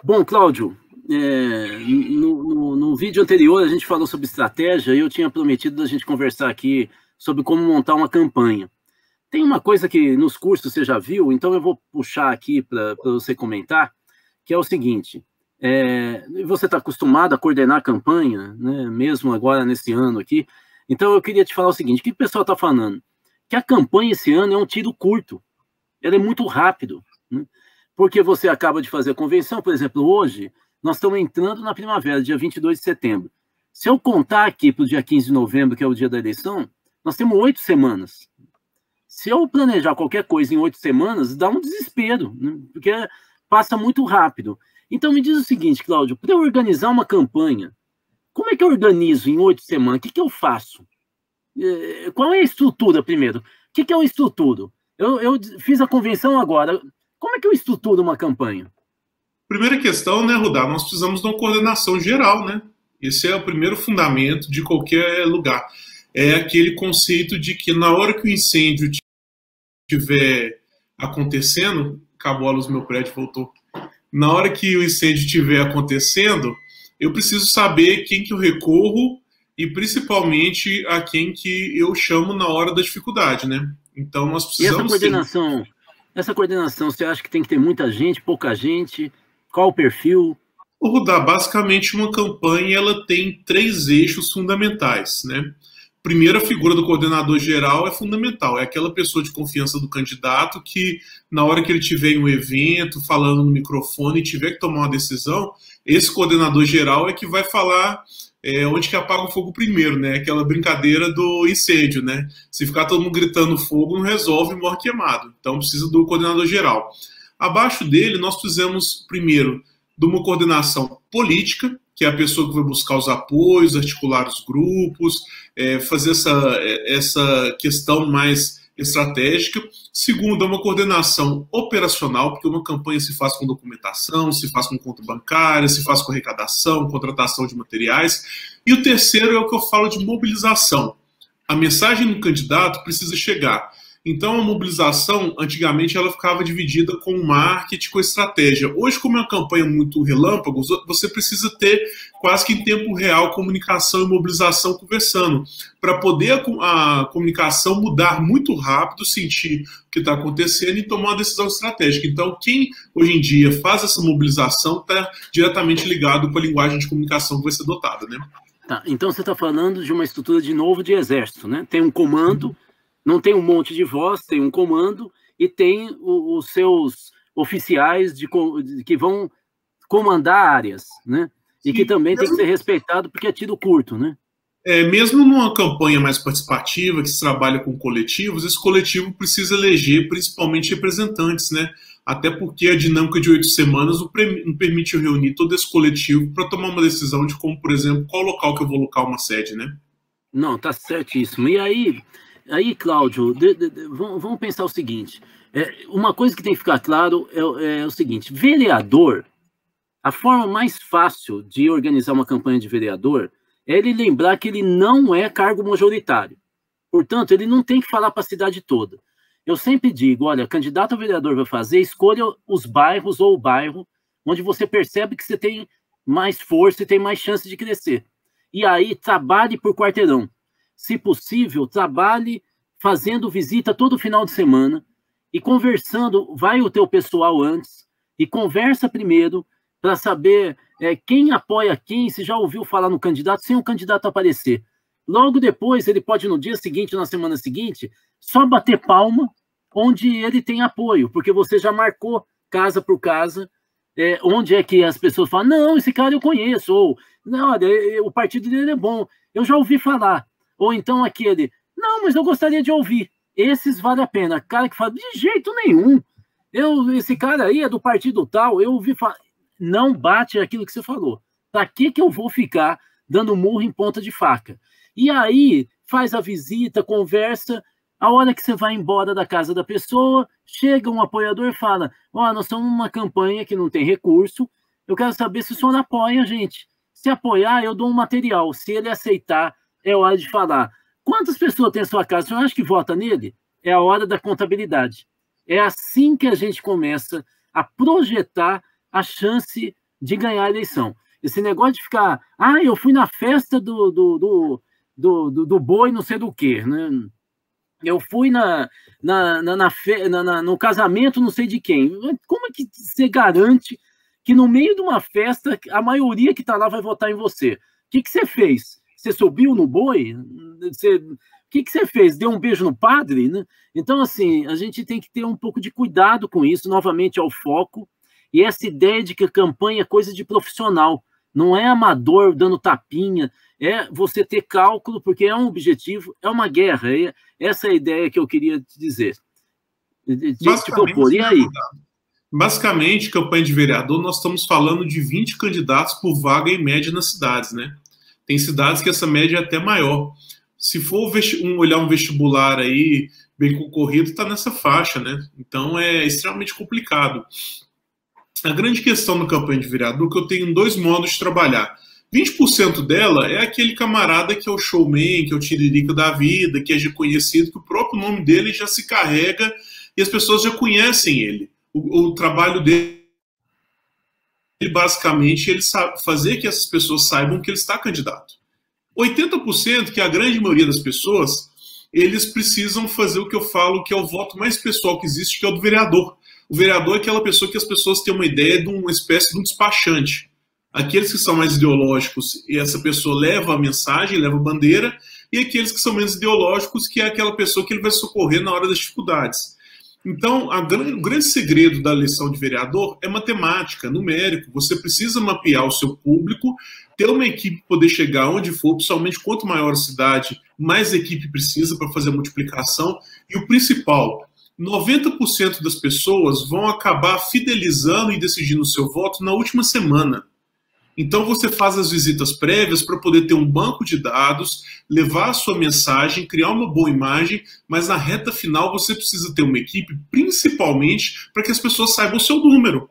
Bom, Cláudio, no vídeo anterior a gente falou sobre estratégia e eu tinha prometido a gente conversar aqui sobre como montar uma campanha. Tem uma coisa que nos cursos você já viu, então eu vou puxar aqui para você comentar, que é o seguinte, você está acostumado a coordenar a campanha, né, mesmo agora nesse ano aqui, então eu queria te falar o seguinte, o que o pessoal está falando? Que a campanha esse ano é um tiro curto, ela é muito rápido, né? Porque você acaba de fazer a convenção, por exemplo, hoje nós estamos entrando na primavera, dia 22 de setembro. Se eu contar aqui para o dia 15 de novembro, que é o dia da eleição, nós temos 8 semanas. Se eu planejar qualquer coisa em 8 semanas, dá um desespero, né? Porque passa muito rápido. Então me diz o seguinte, Cláudio, para eu organizar uma campanha, como é que eu organizo em 8 semanas? O que eu faço? Qual é a estrutura primeiro? O que é uma estrutura? Eu fiz a convenção agora. Como é que eu estruturo uma campanha? Primeira questão, né, Rudá? Nós precisamos de uma coordenação geral, né? Esse é o primeiro fundamento de qualquer lugar. É aquele conceito de que na hora que o incêndio estiver acontecendo, acabou a luz do meu prédio, voltou. Na hora que o incêndio estiver acontecendo, eu preciso saber quem que eu recorro e principalmente a quem que eu chamo na hora da dificuldade, né? Então nós E precisamos essa coordenação, você acha que tem que ter muita gente, pouca gente? Qual o perfil? Rudá, basicamente uma campanha ela tem três eixos fundamentais, né? Primeiro, a figura do coordenador geral é fundamental. É aquela pessoa de confiança do candidato que, na hora que ele tiver em um evento, falando no microfone e tiver que tomar uma decisão, esse coordenador geral é que vai falar onde que apaga o fogo primeiro, né? Aquela brincadeira do incêndio, né? Se ficar todo mundo gritando fogo, não resolve, morre queimado. Então, precisa do coordenador geral. Abaixo dele, nós precisamos, primeiro, de uma coordenação política, que é a pessoa que vai buscar os apoios, articular os grupos, fazer essa questão mais estratégica. Segundo, é uma coordenação operacional, porque uma campanha se faz com documentação, se faz com conta bancária, se faz com arrecadação, contratação de materiais. E o terceiro é o que eu falo de mobilização. A mensagem do candidato precisa chegar. Então, a mobilização, antigamente, ela ficava dividida com marketing, com estratégia. Hoje, como é uma campanha muito relâmpago, você precisa ter quase que em tempo real comunicação e mobilização conversando, para poder a comunicação mudar muito rápido, sentir o que está acontecendo e tomar uma decisão estratégica. Então, quem hoje em dia faz essa mobilização está diretamente ligado com a linguagem de comunicação que vai ser adotada, né? Tá, então você está falando de uma estrutura de novo de exército, né? Tem um comando, não tem um monte de voz, tem um comando e tem os seus oficiais que vão comandar áreas, né? E que também tem que ser respeitado porque é tiro curto, né? Mesmo numa campanha mais participativa, que se trabalha com coletivos, esse coletivo precisa eleger principalmente representantes, né? Até porque a dinâmica de 8 semanas não permite eu reunir todo esse coletivo para tomar uma decisão de como, por exemplo, qual local que eu vou alocar uma sede, né? Não, tá certíssimo. E aí, Cláudio, vamos pensar o seguinte, uma coisa que tem que ficar claro é o seguinte, vereador, a forma mais fácil de organizar uma campanha de vereador é ele lembrar que ele não é cargo majoritário. Portanto, ele não tem que falar para a cidade toda. Eu sempre digo, olha, candidato a vereador vai fazer, escolha os bairros ou o bairro onde você percebe que você tem mais força e tem mais chance de crescer. E aí, trabalhe por quarteirão. Se possível, trabalhe fazendo visita todo final de semana e conversando, vai o teu pessoal antes e conversa primeiro para saber quem apoia quem, se já ouviu falar no candidato, sem o candidato aparecer. Logo depois, ele pode, no dia seguinte, na semana seguinte, só bater palma onde ele tem apoio, porque você já marcou casa por casa, onde é que as pessoas falam, não, esse cara eu conheço, ou, não, olha, o partido dele é bom, eu já ouvi falar. Ou então aquele, não, mas eu gostaria de ouvir. Esses vale a pena. Cara que fala, de jeito nenhum. Esse cara aí é do partido tal, eu ouvi falar. Não bate aquilo que você falou. Para que eu vou ficar dando murro em ponta de faca? E aí, faz a visita, conversa, a hora que você vai embora da casa da pessoa, chega um apoiador e fala, nós somos uma campanha que não tem recurso, eu quero saber se o senhor apoia a gente. Se apoiar, eu dou um material. Se ele aceitar, é hora de falar. Quantas pessoas tem a sua casa? O senhor acha que vota nele? É a hora da contabilidade. É assim que a gente começa a projetar a chance de ganhar a eleição. Esse negócio de ficar, eu fui na festa do boi não sei do quê, né? Eu fui no casamento não sei de quem. Como é que você garante que no meio de uma festa a maioria que está lá vai votar em você? O que você fez? Você subiu no boi? O que você fez? Deu um beijo no padre? Né? Então, assim, a gente tem que ter um pouco de cuidado com isso, novamente ao foco, e essa ideia de que a campanha é coisa de profissional, não é amador dando tapinha, é você ter cálculo, porque é um objetivo, é uma guerra, essa é a ideia que eu queria te dizer. Te propor, e aí? Basicamente, campanha de vereador, nós estamos falando de 20 candidatos por vaga em média nas cidades, né? Tem cidades que essa média é até maior. Se for olhar um vestibular aí bem concorrido, está nessa faixa, né? Então é extremamente complicado. A grande questão na campanha de vereador é que eu tenho 2 modos de trabalhar. 20% dela é aquele camarada que é o showman, que é o tiririca da vida, que é reconhecido, que o próprio nome dele já se carrega e as pessoas já conhecem ele. O trabalho dele, basicamente, ele sabe fazer que essas pessoas saibam que ele está candidato. 80%, que é a grande maioria das pessoas, eles precisam fazer o que eu falo que é o voto mais pessoal que existe, que é o do vereador. O vereador é aquela pessoa que as pessoas têm uma ideia de uma espécie de um despachante. Aqueles que são mais ideológicos, e essa pessoa leva a mensagem, leva a bandeira, e aqueles que são menos ideológicos, que é aquela pessoa que ele vai socorrer na hora das dificuldades. Então, o grande segredo da eleição de vereador é matemática, numérico. Você precisa mapear o seu público, ter uma equipe para poder chegar onde for, principalmente quanto maior a cidade, mais equipe precisa para fazer a multiplicação. E o principal, 90% das pessoas vão acabar fidelizando e decidindo o seu voto na última semana. Então você faz as visitas prévias para poder ter um banco de dados, levar a sua mensagem, criar uma boa imagem, mas na reta final você precisa ter uma equipe, principalmente para que as pessoas saibam o seu número.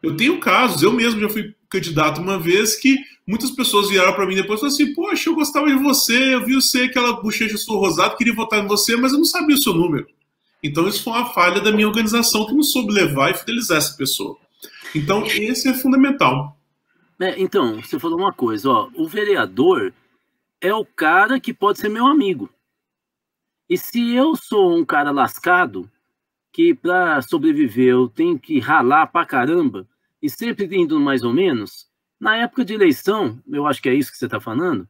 Eu tenho casos, eu mesmo já fui candidato uma vez que muitas pessoas vieram para mim depois e falaram assim, poxa, eu gostava de você, eu vi você, aquela bochecha sua rosada, queria votar em você, mas eu não sabia o seu número. Então isso foi uma falha da minha organização que não soube levar e fidelizar essa pessoa. Então esse é fundamental. Então, você falou uma coisa, o vereador é o cara que pode ser meu amigo. E se eu sou um cara lascado, que para sobreviver eu tenho que ralar pra caramba, e sempre indo mais ou menos, na época de eleição, eu acho que é isso que você está falando,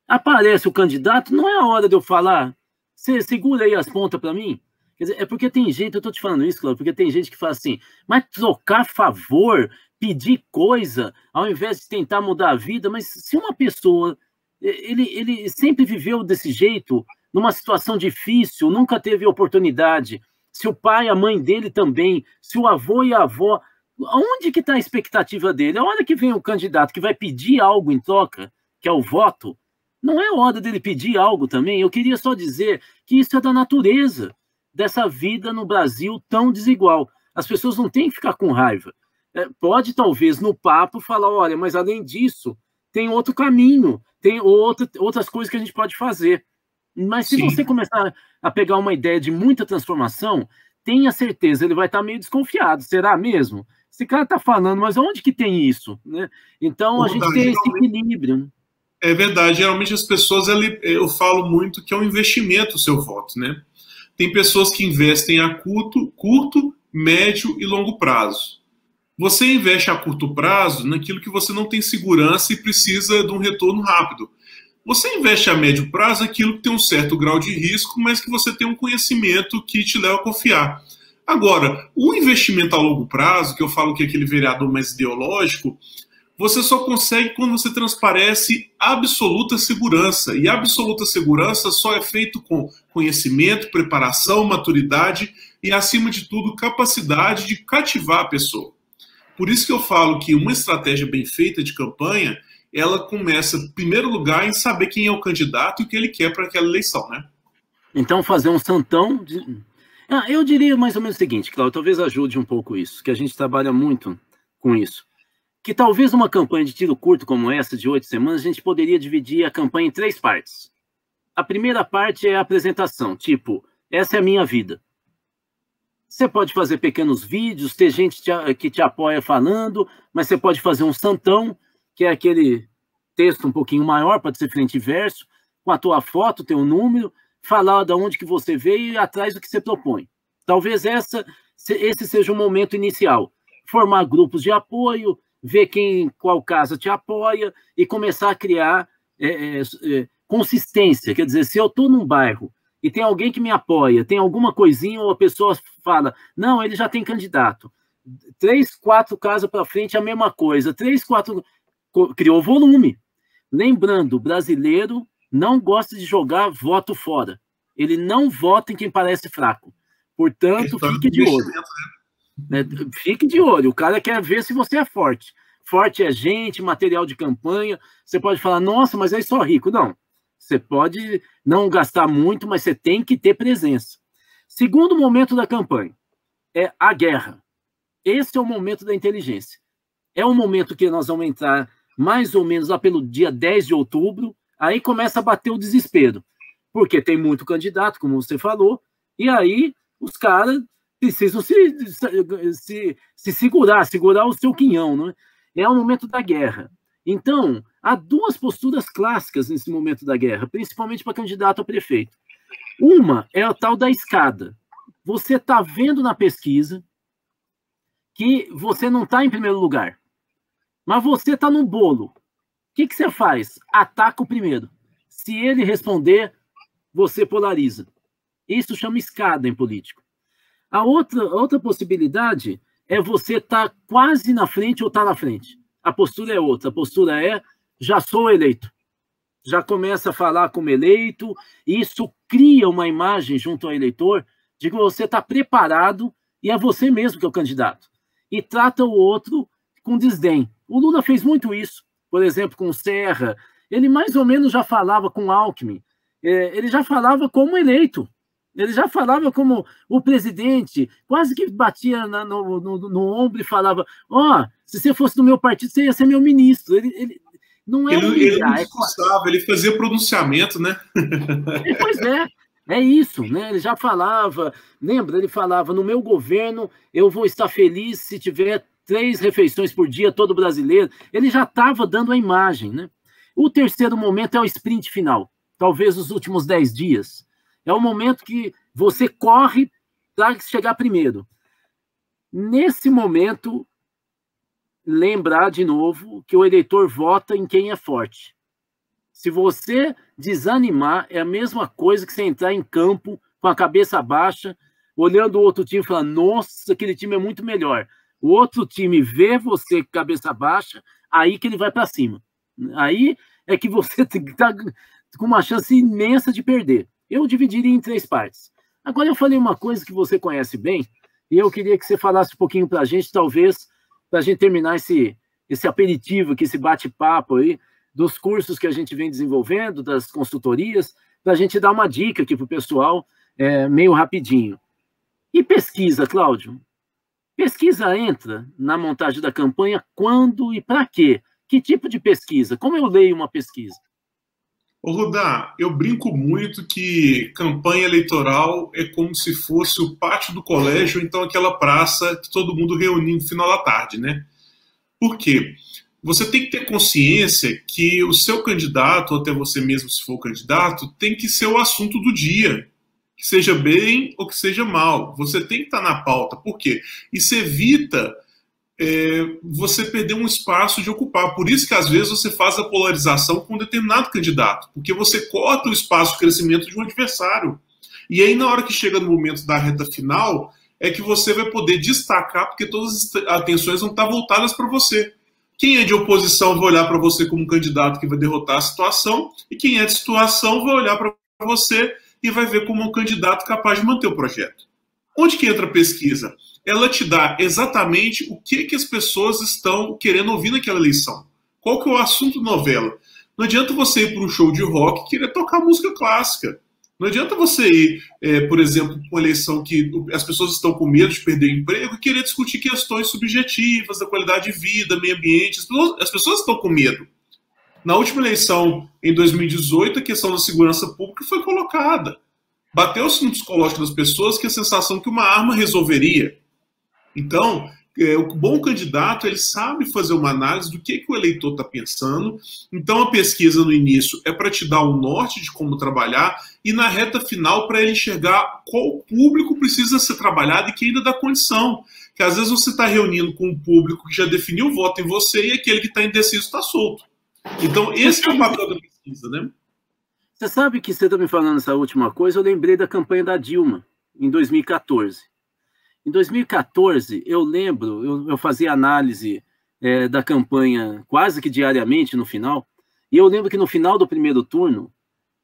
aparece o candidato, não é a hora de eu falar, você segura aí as pontas para mim? Quer dizer, é porque tem gente, eu estou te falando isso, Cláudio, porque tem gente que fala assim, mas trocar favor, pedir coisa, ao invés de tentar mudar a vida, mas se uma pessoa, ele sempre viveu desse jeito, numa situação difícil, nunca teve oportunidade, se o pai e a mãe dele também, se o avô e a avó, onde que está a expectativa dele? A hora que vem o candidato que vai pedir algo em troca, que é o voto, não é hora dele pedir algo também? Eu queria só dizer que isso é da natureza dessa vida no Brasil tão desigual. As pessoas não têm que ficar com raiva. Pode, talvez, no papo, falar, olha, mas além disso, tem outro caminho, tem outras coisas que a gente pode fazer. Mas se você começar a pegar uma ideia de muita transformação, tenha certeza, ele vai estar meio desconfiado. Será mesmo? Esse cara está falando, mas onde que tem isso? Né? Então, a gente tem esse equilíbrio. É verdade. Geralmente as pessoas, eu falo muito que é um investimento o seu voto, né? Tem pessoas que investem a curto, médio e longo prazo. Você investe a curto prazo naquilo que você não tem segurança e precisa de um retorno rápido. Você investe a médio prazo naquilo que tem um certo grau de risco, mas que você tem um conhecimento que te leva a confiar. Agora, o investimento a longo prazo, que eu falo que é aquele vereador mais ideológico, você só consegue quando você transparece absoluta segurança. E absoluta segurança só é feito com conhecimento, preparação, maturidade e, acima de tudo, capacidade de cativar a pessoa. Por isso que eu falo que uma estratégia bem feita de campanha, ela começa, em primeiro lugar, em saber quem é o candidato e o que ele quer para aquela eleição, né? Então, fazer um santão... eu diria mais ou menos o seguinte, Cláudio, talvez ajude um pouco isso, que a gente trabalha muito com isso. Que talvez uma campanha de tiro curto como essa, de 8 semanas, a gente poderia dividir a campanha em 3 partes. A primeira parte é a apresentação, tipo, essa é a minha vida. Você pode fazer pequenos vídeos, ter gente que te apoia falando, mas você pode fazer um santão, que é aquele texto um pouquinho maior, pode ser frente e verso, com a tua foto, teu número, falar de onde que você veio e atrás do que você propõe. Talvez esse seja o momento inicial. Formar grupos de apoio, ver qual casa te apoia e começar a criar consistência. Quer dizer, se eu estou num bairro e tem alguém que me apoia, tem alguma coisinha, ou a pessoa fala, não, ele já tem candidato. 3, 4 casas para frente, a mesma coisa. 3, 4... Criou volume. Lembrando, o brasileiro não gosta de jogar voto fora. Ele não vota em quem parece fraco. Portanto, fique de olho. Fique de olho. O cara quer ver se você é forte. Forte é gente, material de campanha. Você pode falar, nossa, mas aí só rico. Não. Você pode não gastar muito, mas você tem que ter presença. Segundo momento da campanha é a guerra. Esse é o momento da inteligência. É o momento que nós vamos entrar mais ou menos lá pelo dia 10 de outubro, aí começa a bater o desespero. Porque tem muito candidato, como você falou, e aí os caras precisam se segurar o seu quinhão, não é? É o momento da guerra. Então, há duas posturas clássicas nesse momento da guerra, principalmente para candidato a prefeito. Uma é a tal da escada. Você está vendo na pesquisa que você não está em primeiro lugar, mas você está no bolo. O que você faz? Ataca o primeiro. Se ele responder, você polariza. Isso chama escada em político. A outra possibilidade é você estar quase na frente ou estar na frente. A postura é outra. A postura é, já sou eleito. Já começa a falar como eleito, e isso cria uma imagem junto ao eleitor de que você está preparado e é você mesmo que é o candidato. E trata o outro com desdém. O Lula fez muito isso, por exemplo, com o Serra. Ele mais ou menos já falava com Alckmin. Ele já falava como eleito. Ele já falava como o presidente, quase que batia no ombro e falava, se você fosse do meu partido, você ia ser meu ministro. Ele não é ele não discursava, ele fazia pronunciamento, né? Pois é isso, né? Ele já falava, lembra? Ele falava, no meu governo eu vou estar feliz se tiver 3 refeições por dia, todo brasileiro. Ele já estava dando a imagem, né? O terceiro momento é o sprint final, talvez os últimos 10 dias. É o momento que você corre para chegar primeiro. Nesse momento, lembrar de novo que o eleitor vota em quem é forte. Se você desanimar, é a mesma coisa que você entrar em campo com a cabeça baixa, olhando o outro time e falando, nossa, aquele time é muito melhor. O outro time vê você com a cabeça baixa, aí que ele vai para cima. Aí é que você está com uma chance imensa de perder. Eu dividiria em 3 partes. Agora eu falei uma coisa que você conhece bem, e eu queria que você falasse um pouquinho para a gente, talvez, para a gente terminar esse aperitivo aqui, esse bate-papo aí, dos cursos que a gente vem desenvolvendo, das consultorias, para a gente dar uma dica aqui para o pessoal, meio rapidinho. E pesquisa, Cláudio? Pesquisa entra na montagem da campanha quando e para quê? Que tipo de pesquisa? Como eu leio uma pesquisa? Ô, Rudá, eu brinco muito que campanha eleitoral é como se fosse o pátio do colégio, ou então aquela praça que todo mundo reúne no final da tarde, né? Por quê? Você tem que ter consciência que o seu candidato, ou até você mesmo se for candidato, tem que ser o assunto do dia. Que seja bem ou que seja mal. Você tem que estar na pauta. Por quê? Isso evita você perder um espaço de ocupar. Por isso que, às vezes, você faz a polarização com um determinado candidato. Porque você corta o espaço de crescimento de um adversário. E aí, na hora que chega no momento da reta final, é que você vai poder destacar, porque todas as atenções vão estar voltadas para você. Quem é de oposição vai olhar para você como um candidato que vai derrotar a situação, e quem é de situação vai olhar para você e vai ver como um candidato capaz de manter o projeto. Onde que entra a pesquisa? Ela te dá exatamente o que as pessoas estão querendo ouvir naquela eleição. Qual que é o assunto da novela? Não adianta você ir para um show de rock e querer tocar música clássica. Não adianta você ir, por exemplo, para uma eleição que as pessoas estão com medo de perder o emprego e querer discutir questões subjetivas da qualidade de vida, meio ambiente. As pessoas estão com medo. Na última eleição, em 2018, a questão da segurança pública foi colocada. bateu-se no psicológico das pessoas que a sensação que uma arma resolveria. Então, o bom candidato, ele sabe fazer uma análise do que o eleitor está pensando. Então, a pesquisa no início é para te dar um norte de como trabalhar e na reta final para ele enxergar qual público precisa ser trabalhado e que ainda dá condição. Que às vezes você está reunindo com um público que já definiu o voto em você e aquele que está indeciso está solto. Então, esse é o papel da pesquisa, né? Você sabe que você está me falando essa última coisa, eu lembrei da campanha da Dilma, em 2014. Em 2014, eu lembro, eu fazia análise da campanha quase que diariamente no final, e eu lembro que no final do primeiro turno,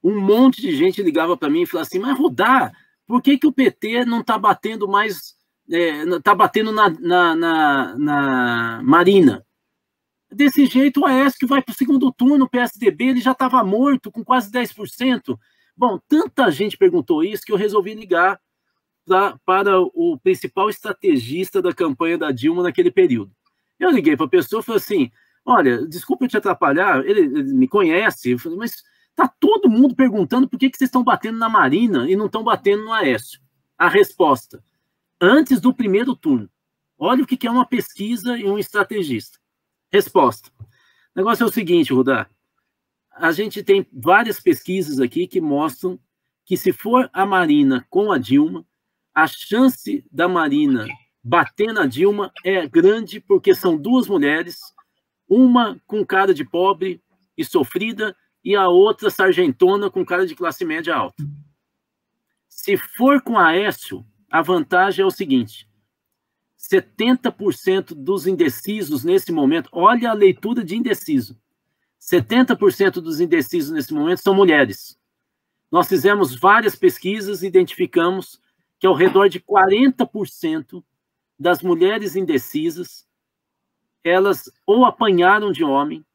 um monte de gente ligava para mim e falava assim, mas Rudá, por que o PT não está batendo mais, está batendo na Marina? Desse jeito, o Aécio que vai para o segundo turno, o PSDB, ele já estava morto, com quase 10%. Bom, tanta gente perguntou isso que eu resolvi ligar para o principal estrategista da campanha da Dilma naquele período. Eu liguei para a pessoa e falei assim, olha, desculpa eu te atrapalhar, ele me conhece, eu falei, mas está todo mundo perguntando por que vocês estão batendo na Marina e não estão batendo no Aécio. A resposta, antes do primeiro turno. Olha o que é uma pesquisa e um estrategista. Resposta. O negócio é o seguinte, Rudá, a gente tem várias pesquisas aqui que mostram que se for a Marina com a Dilma, a chance da Marina bater na Dilma é grande porque são duas mulheres, uma com cara de pobre e sofrida e a outra sargentona com cara de classe média alta. Se for com Aécio, a vantagem é o seguinte, 70% dos indecisos nesse momento, olha a leitura de indeciso, 70% dos indecisos nesse momento são mulheres. Nós fizemos várias pesquisas e identificamos que ao redor de 40% das mulheres indecisas, elas ou apanharam de homem,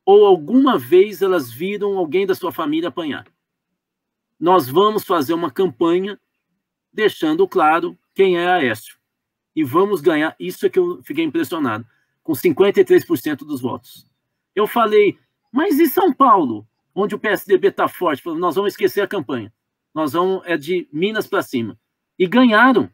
ou alguma vez elas viram alguém da sua família apanhar. Nós vamos fazer uma campanha deixando claro quem é Aécio. E vamos ganhar, isso é que eu fiquei impressionado, com 53% dos votos. Eu falei, mas e São Paulo, onde o PSDB está forte? Falei, nós vamos esquecer a campanha. Nós vamos, de Minas para cima. E ganharam.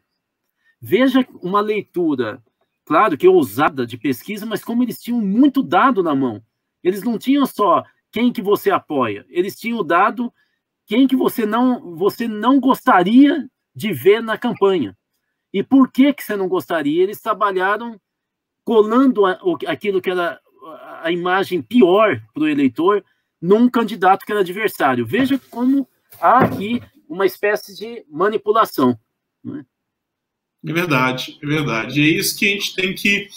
Veja uma leitura, claro que ousada de pesquisa, mas como eles tinham muito dado na mão. Eles não tinham só quem que você apoia, eles tinham dado quem que você não gostaria de ver na campanha. E por que você não gostaria? Eles trabalharam colando aquilo que era a imagem pior para o eleitor num candidato que era adversário. Veja como há aqui uma espécie de manipulação. Né? É verdade, é verdade. E é isso que a gente tem que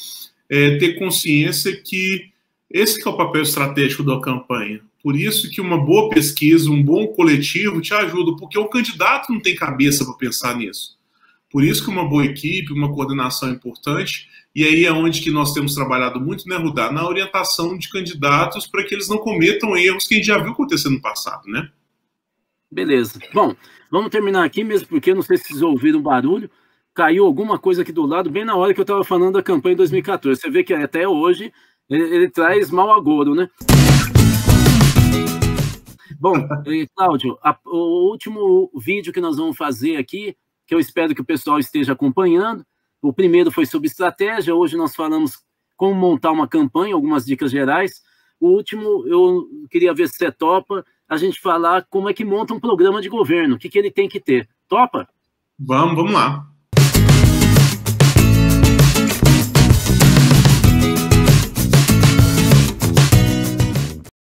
ter consciência que esse que é o papel estratégico da campanha. Por isso que uma boa pesquisa, um bom coletivo te ajuda, porque o candidato não tem cabeça para pensar nisso. Por isso que uma boa equipe, uma coordenação é importante, e aí é onde que nós temos trabalhado muito, né, Rudá? Na orientação de candidatos para que eles não cometam erros que a gente já viu acontecer no passado, né? Beleza. Bom, vamos terminar aqui mesmo, porque não sei se vocês ouviram barulho, caiu alguma coisa aqui do lado, bem na hora que eu estava falando da campanha de 2014. Você vê que até hoje ele traz mau agouro, né? Bom, Cláudio, o último vídeo que nós vamos fazer aqui, que eu espero que o pessoal esteja acompanhando. O primeiro foi sobre estratégia, hoje nós falamos como montar uma campanha, algumas dicas gerais. O último, eu queria ver se você topa, a gente falar como é que monta um programa de governo, o que ele tem que ter. Topa? Vamos lá.